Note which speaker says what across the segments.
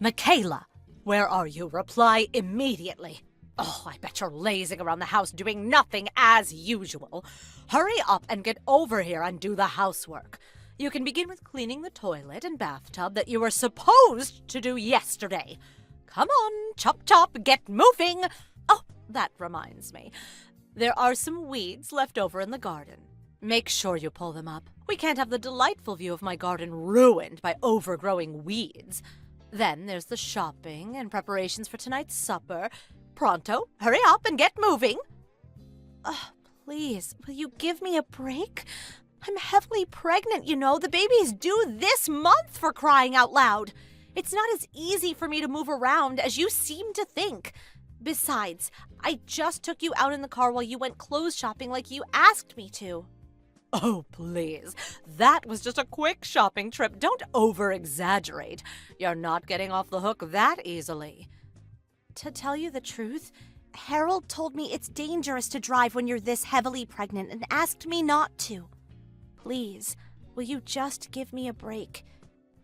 Speaker 1: Michaela, where are you? Reply immediately. Oh, I bet you're lazing around the house doing nothing as usual. Hurry up and get over here and do the housework. You can begin with cleaning the toilet and bathtub that you were supposed to do yesterday. Come on, chop chop, get moving. Oh, that reminds me. There are some weeds left over in the garden. Make sure you pull them up. We can't have the delightful view of my garden ruined by overgrowing weeds. Then there's the shopping and preparations for tonight's supper. Pronto, hurry up and get moving. Please, will you give me a break? I'm heavily pregnant, you know. The baby's due this month, for crying out loud. It's not as easy for me to move around as you seem to think. Besides, I just took you out in the car while you went clothes shopping like you asked me to. Oh, please. That was just a quick shopping trip. Don't over-exaggerate. You're not getting off the hook that easily. To tell you the truth, Harold told me it's dangerous to drive when you're this heavily pregnant and asked me not to. Please, will you just give me a break?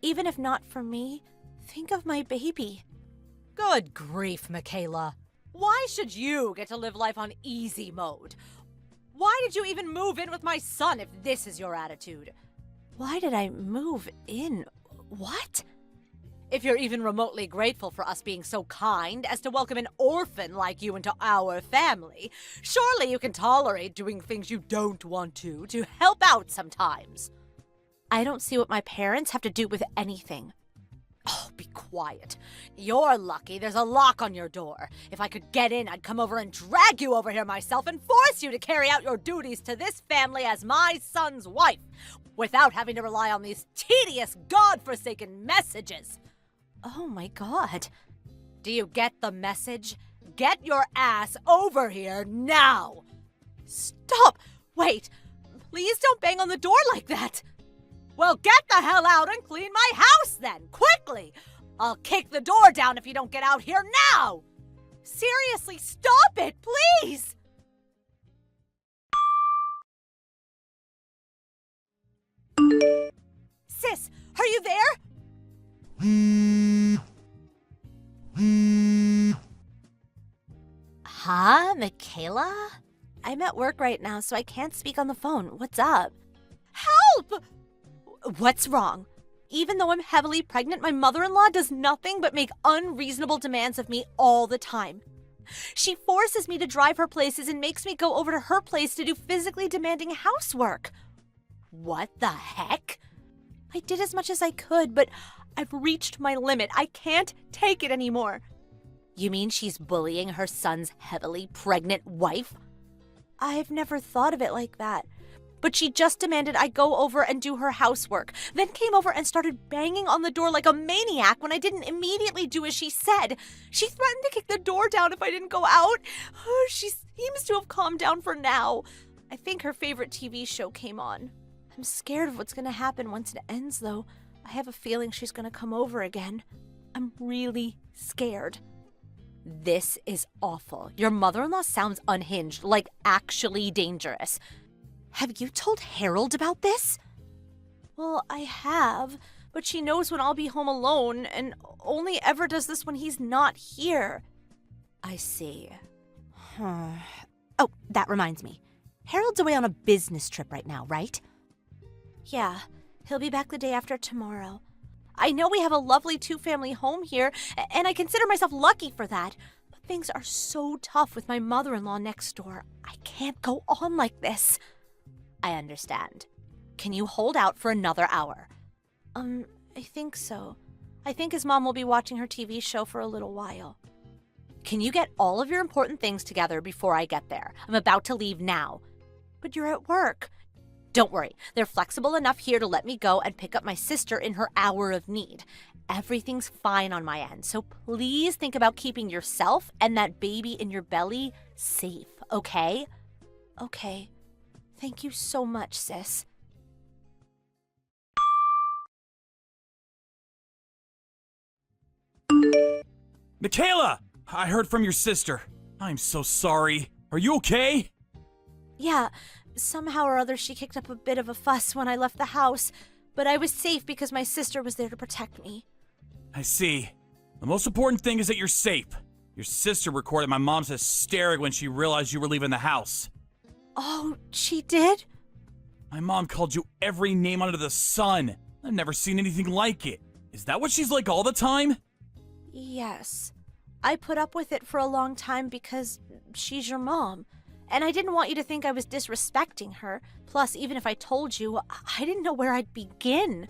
Speaker 1: Even if not for me, think of my baby. Good grief, Michaela. Why should you get to live life on easy mode? Why did you even move in with my son if this is your attitude? Why did I move in? What? If you're even remotely grateful for us being so kind as to welcome an orphan like you into our family, surely you can tolerate doing things you don't want to help out sometimes. I don't see what my parents have to do with anything. Oh, be quiet. You're lucky there's a lock on your door. If I could get in, I'd come over and drag you over here myself and force you to carry out your duties to this family as my son's wife, without having to rely on these tedious, God-forsaken messages. Oh my God. Do you get the message? Get your ass over here now. Stop! Wait! Please don't bang on the door like that! Well, get the hell out and clean my house then, quickly! I'll kick the door down if you don't get out here now! Seriously, stop it, please! Sis, are you there? Huh, Michaela? I'm at work right now, so I can't speak on the phone. What's up? Help! What's wrong? Even though I'm heavily pregnant, my mother-in-law does nothing but make unreasonable demands of me all the time. She forces me to drive her places and makes me go over to her place to do physically demanding housework. What the heck? I did as much as I could, but I've reached my limit. I can't take it anymore. You mean she's bullying her son's heavily pregnant wife? I've never thought of it like that. But she just demanded I go over and do her housework, then came over and started banging on the door like a maniac when I didn't immediately do as she said. She threatened to kick the door down if I didn't go out. She seems to have calmed down for now. I think her favorite TV show came on. I'm scared of what's going to happen once it ends, though. I have a feeling she's going to come over again. I'm really scared. This is awful. Your mother-in-law sounds unhinged, like actually dangerous. Have you told Harold about this? Well, I have, but she knows when I'll be home alone and only ever does this when he's not here. I see. Oh, that reminds me. Harold's away on a business trip right now, right? Yeah, he'll be back the day after tomorrow. I know we have a lovely two-family home here, and I consider myself lucky for that. But things are so tough with my mother-in-law next door. I can't go on like this. I understand. Can you hold out for another hour? I think so. I think his mom will be watching her TV show for a little while. Can you get all of your important things together before I get there? I'm about to leave now. But you're at work. Don't worry. They're flexible enough here to let me go and pick up my sister in her hour of need. Everything's fine on my end, so please think about keeping yourself and that baby in your belly safe, okay? Okay. Thank you so much, sis.
Speaker 2: Michaela! I heard from your sister. I'm so sorry. Are you okay?
Speaker 1: Yeah, somehow or other she kicked up a bit of a fuss when I left the house, but I was safe because my sister was there to protect me.
Speaker 2: I see. The most important thing is that you're safe. Your sister recorded my mom's hysteric when she realized you were leaving the house.
Speaker 1: Oh, she did?
Speaker 2: My mom called you every name under the sun. I've never seen anything like it. Is that what she's like all the time?
Speaker 1: Yes. I put up with it for a long time because she's your mom. And I didn't want you to think I was disrespecting her. Plus, even if I told you, I didn't know where I'd begin.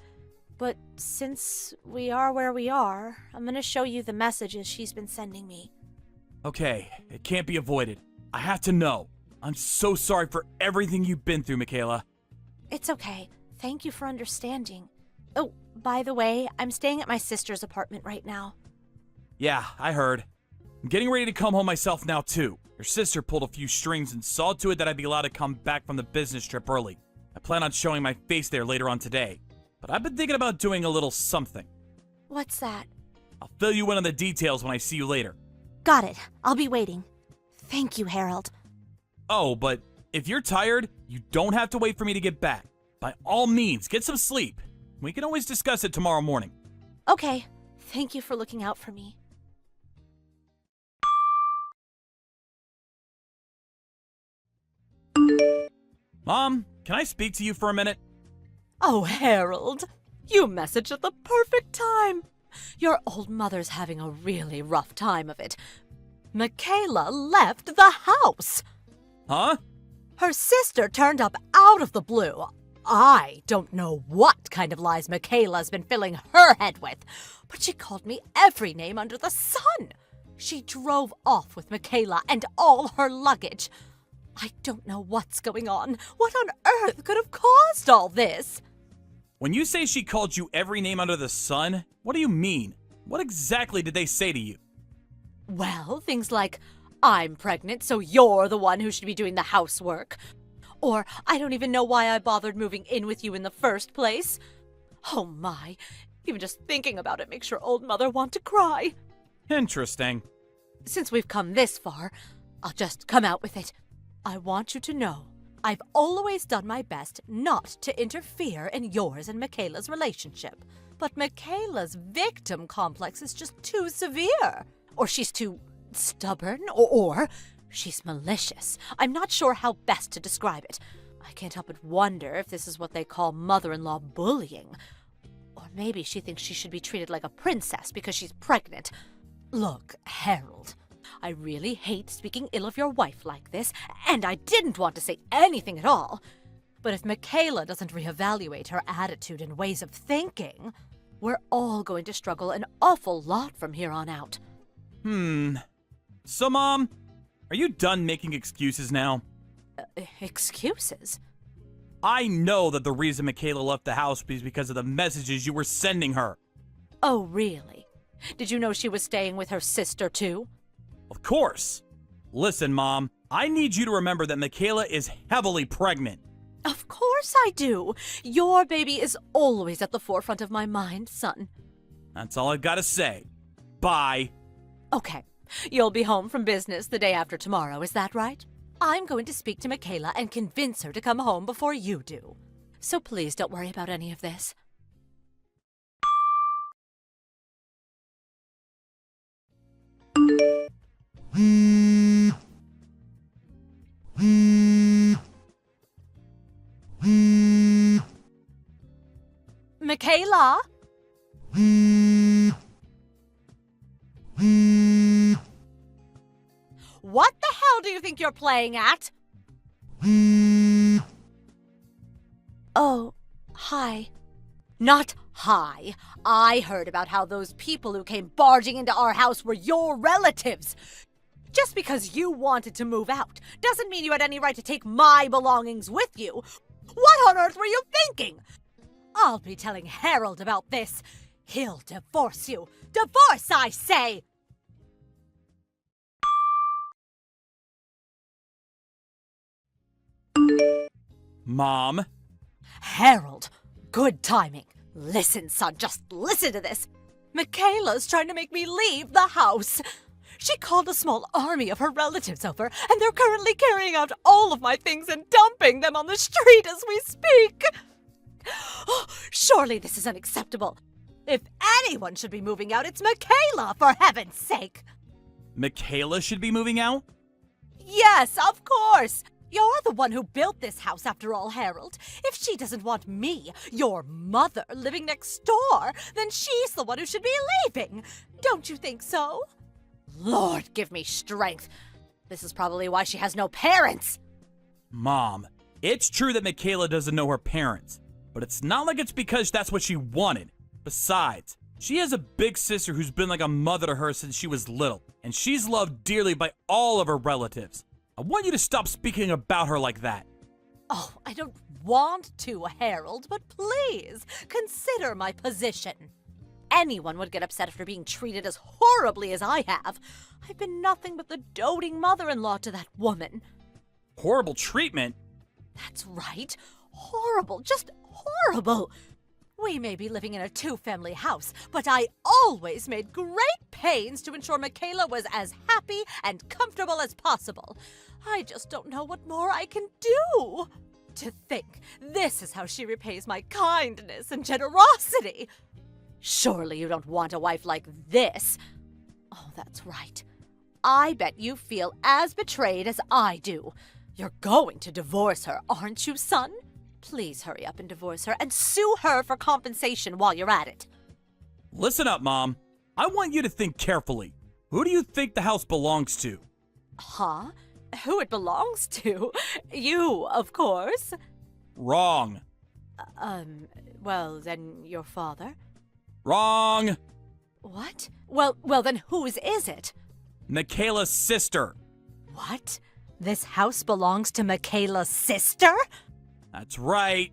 Speaker 1: But since we are where we are, I'm gonna show you the messages she's been sending me.
Speaker 2: Okay, it can't be avoided. I have to know. I'm so sorry for everything you've been through, Michaela.
Speaker 1: It's okay. Thank you for understanding. Oh, by the way, I'm staying at my sister's apartment right now.
Speaker 2: Yeah, I heard. I'm getting ready to come home myself now, too. Your sister pulled a few strings and saw to it that I'd be allowed to come back from the business trip early. I plan on showing my face there later on today. But I've been thinking about doing a little something.
Speaker 1: What's that?
Speaker 2: I'll fill you in on the details when I see you later.
Speaker 1: Got it. I'll be waiting. Thank you, Harold.
Speaker 2: Oh, but if you're tired, you don't have to wait for me to get back. By all means, get some sleep. We can always discuss it tomorrow morning.
Speaker 1: Okay. Thank you for looking out for me.
Speaker 2: Mom, can I speak to you for a minute?
Speaker 1: Oh, Harold, you messaged at the perfect time. Your old mother's having a really rough time of it. Michaela left the house.
Speaker 2: Huh?
Speaker 1: Her sister turned up out of the blue. I don't know what kind of lies Michaela's been filling her head with, but she called me every name under the sun. She drove off with Michaela and all her luggage. I don't know what's going on. What on earth could have caused all this?
Speaker 2: When you say she called you every name under the sun, what do you mean? What exactly did they say to you?
Speaker 1: Well, things like, I'm pregnant, so you're the one who should be doing the housework. Or, I don't even know why I bothered moving in with you in the first place. Oh my, even just thinking about it makes your old mother want to cry.
Speaker 2: Interesting.
Speaker 1: Since we've come this far, I'll just come out with it. I want you to know, I've always done my best not to interfere in yours and Michaela's relationship. But Michaela's victim complex is just too severe. Or she's too stubborn, or she's malicious. I'm not sure how best to describe it. I can't help but wonder if this is what they call mother-in-law bullying. Or maybe she thinks she should be treated like a princess because she's pregnant. Look, Harold, I really hate speaking ill of your wife like this, and I didn't want to say anything at all. But if Michaela doesn't reevaluate her attitude and ways of thinking, we're all going to struggle an awful lot from here on out.
Speaker 2: So, Mom, are you done making excuses now?
Speaker 1: Excuses?
Speaker 2: I know that the reason Michaela left the house was because of the messages you were sending her.
Speaker 1: Oh, really? Did you know she was staying with her sister, too?
Speaker 2: Of course. Listen, Mom, I need you to remember that Michaela is heavily pregnant.
Speaker 1: Of course I do. Your baby is always at the forefront of my mind, son.
Speaker 2: That's all I've got to say. Bye.
Speaker 1: Okay, you'll be home from business the day after tomorrow, is that right? I'm going to speak to Michaela and convince her to come home before you do. So please don't worry about any of this. Michaela? What the hell do you think you're playing at? Oh, hi. Not hi. I heard about how those people who came barging into our house were your relatives. Just because you wanted to move out doesn't mean you had any right to take my belongings with you. What on earth were you thinking? I'll be telling Harold about this. He'll divorce you. Divorce, I say!
Speaker 2: Mom?
Speaker 1: Harold, good timing. Listen, son, just listen to this. Michaela's trying to make me leave the house. She called a small army of her relatives over, and they're currently carrying out all of my things and dumping them on the street as we speak. Surely this is unacceptable. If anyone should be moving out, it's Michaela, for heaven's sake!
Speaker 2: Michaela should be moving out?
Speaker 1: Yes, of course! You're the one who built this house, after all, Harold. If she doesn't want me, your mother, living next door, then she's the one who should be leaving. Don't you think so? Lord, give me strength. This is probably why she has no parents.
Speaker 2: Mom, it's true that Michaela doesn't know her parents, but it's not like it's because that's what she wanted. Besides, she has a big sister who's been like a mother to her since she was little, and she's loved dearly by all of her relatives. I want you to stop speaking about her like that.
Speaker 1: Oh, I don't want to, Harold, but please, consider my position. Anyone would get upset after being treated as horribly as I have. I've been nothing but the doting mother-in-law to that woman.
Speaker 2: Horrible treatment?
Speaker 1: That's right. Horrible, just horrible. We may be living in a two-family house, but I always made great pains to ensure Michaela was as happy and comfortable as possible. I just don't know what more I can do. To think, this is how she repays my kindness and generosity. Surely you don't want a wife like this. Oh, that's right. I bet you feel as betrayed as I do. You're going to divorce her, aren't you, son? Please hurry up and divorce her and sue her for compensation while you're at it.
Speaker 2: Listen up, Mom. I want you to think carefully. Who do you think the house belongs to?
Speaker 1: Huh? Who it belongs to? You, of course.
Speaker 2: Wrong.
Speaker 1: Well, then your father?
Speaker 2: Wrong.
Speaker 1: What? Well, then whose is it?
Speaker 2: Michaela's sister.
Speaker 1: What? This house belongs to Michaela's sister?
Speaker 2: That's right.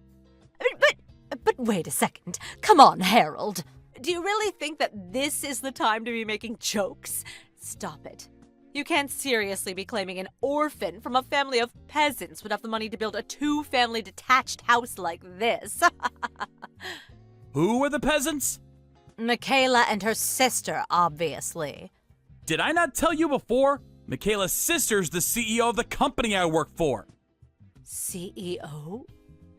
Speaker 1: But wait a second. Come on, Harold. Do you really think that this is the time to be making jokes? Stop it. You can't seriously be claiming an orphan from a family of peasants would have the money to build a two-family detached house like this.
Speaker 2: Who are the peasants?
Speaker 1: Michaela and her sister, obviously.
Speaker 2: Did I not tell you before? Michaela's sister's the CEO of the company I work for.
Speaker 1: CEO?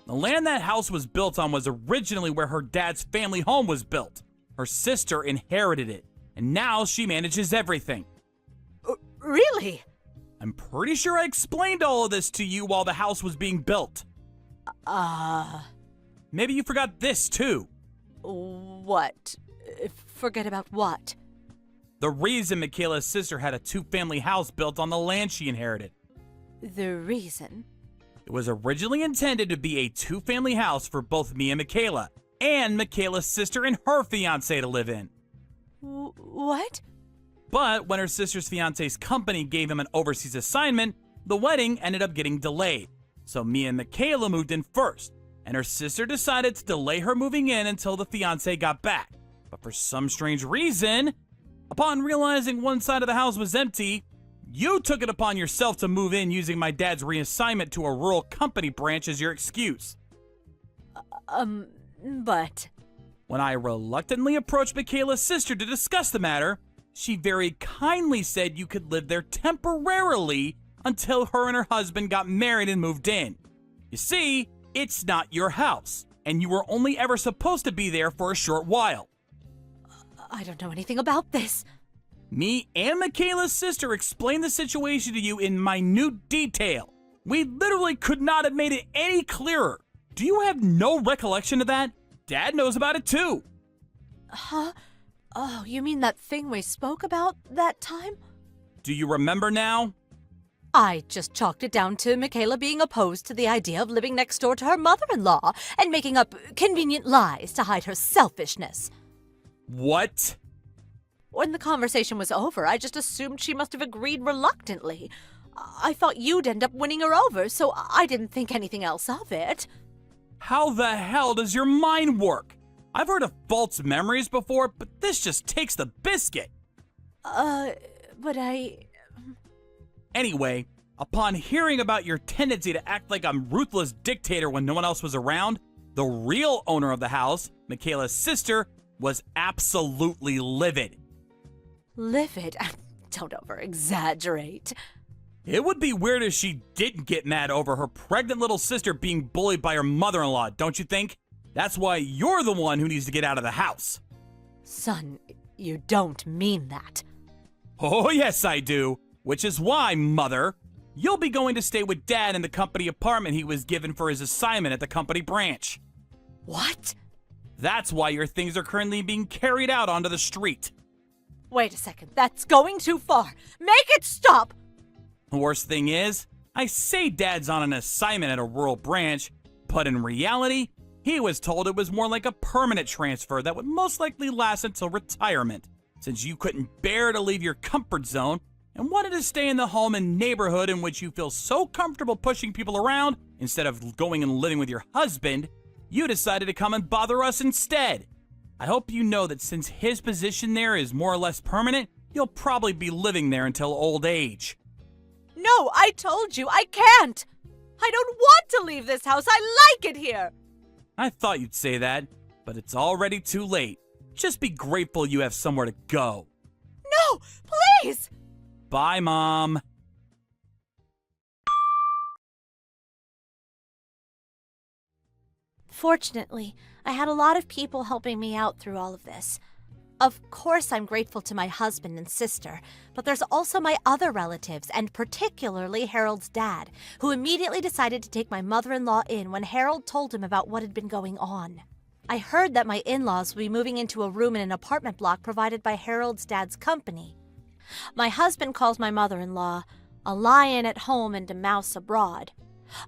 Speaker 2: The land that house was built on was originally where her dad's family home was built. Her sister inherited it, and now she manages everything.
Speaker 1: Really?
Speaker 2: I'm pretty sure I explained all of this to you while the house was being built. Maybe you forgot this too.
Speaker 1: What? Forget about what?
Speaker 2: The reason Michaela's sister had a two-family house built on the land she inherited.
Speaker 1: The reason?
Speaker 2: It was originally intended to be a two-family house for both me and Michaela, and Michaela's sister and her fiancé to live in.
Speaker 1: What?
Speaker 2: But when her sister's fiance's company gave him an overseas assignment, the wedding ended up getting delayed. So me and Michaela moved in first, and her sister decided to delay her moving in until the fiancé got back. But for some strange reason, upon realizing one side of the house was empty, you took it upon yourself to move in using my dad's reassignment to a rural company branch as your excuse.
Speaker 1: But...
Speaker 2: When I reluctantly approached Michaela's sister to discuss the matter, she very kindly said you could live there temporarily until her and her husband got married and moved in. You see, it's not your house, and you were only ever supposed to be there for a short while.
Speaker 1: I don't know anything about this.
Speaker 2: Me and Michaela's sister explained the situation to you in minute detail. We literally could not have made it any clearer. Do you have no recollection of that? Dad knows about it too.
Speaker 1: Huh? Oh, you mean that thing we spoke about that time?
Speaker 2: Do you remember now?
Speaker 1: I just chalked it down to Michaela being opposed to the idea of living next door to her mother-in-law and making up convenient lies to hide her selfishness.
Speaker 2: What?
Speaker 1: When the conversation was over, I just assumed she must have agreed reluctantly. I thought you'd end up winning her over, so I didn't think anything else of it.
Speaker 2: How the hell does your mind work? I've heard of false memories before, but this just takes the biscuit.
Speaker 1: But
Speaker 2: Anyway, upon hearing about your tendency to act like a ruthless dictator when no one else was around, the real owner of the house, Michaela's sister, was absolutely livid.
Speaker 1: Livid? Don't over-exaggerate.
Speaker 2: It would be weird if she didn't get mad over her pregnant little sister being bullied by her mother-in-law, don't you think? That's why you're the one who needs to get out of the house.
Speaker 1: Son, you don't mean that.
Speaker 2: Oh, yes, I do. Which is why, Mother, you'll be going to stay with Dad in the company apartment he was given for his assignment at the company branch.
Speaker 1: What?
Speaker 2: That's why your things are currently being carried out onto the street.
Speaker 1: Wait a second, that's going too far. Make it stop!
Speaker 2: The worst thing is, I say Dad's on an assignment at a rural branch, but in reality, he was told it was more like a permanent transfer that would most likely last until retirement, since you couldn't bear to leave your comfort zone and wanted to stay in the home and neighborhood in which you feel so comfortable pushing people around instead of going and living with your husband. You decided to come and bother us instead. I hope you know that since his position there is more or less permanent, you'll probably be living there until old age.
Speaker 1: No, I told you, I can't! I don't want to leave this house, I like it here!
Speaker 2: I thought you'd say that, but it's already too late. Just be grateful you have somewhere to go.
Speaker 1: No, please!
Speaker 2: Bye, Mom.
Speaker 1: Fortunately, I had a lot of people helping me out through all of this. Of course, I'm grateful to my husband and sister, but there's also my other relatives, and particularly Harold's dad, who immediately decided to take my mother-in-law in when Harold told him about what had been going on. I heard that my in-laws will be moving into a room in an apartment block provided by Harold's dad's company. My husband calls my mother-in-law a lion at home and a mouse abroad.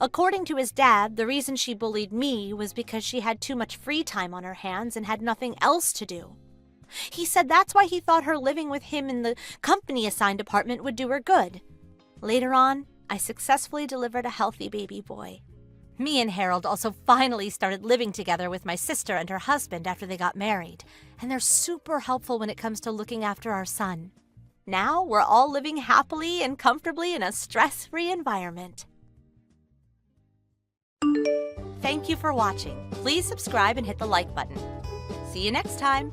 Speaker 1: According to his dad, the reason she bullied me was because she had too much free time on her hands and had nothing else to do. He said that's why he thought her living with him in the company-assigned apartment would do her good. Later on, I successfully delivered a healthy baby boy. Me and Harold also finally started living together with my sister and her husband after they got married, and they're super helpful when it comes to looking after our son. Now we're all living happily and comfortably in a stress-free environment. Thank you for watching. Please subscribe and hit the like button. See you next time.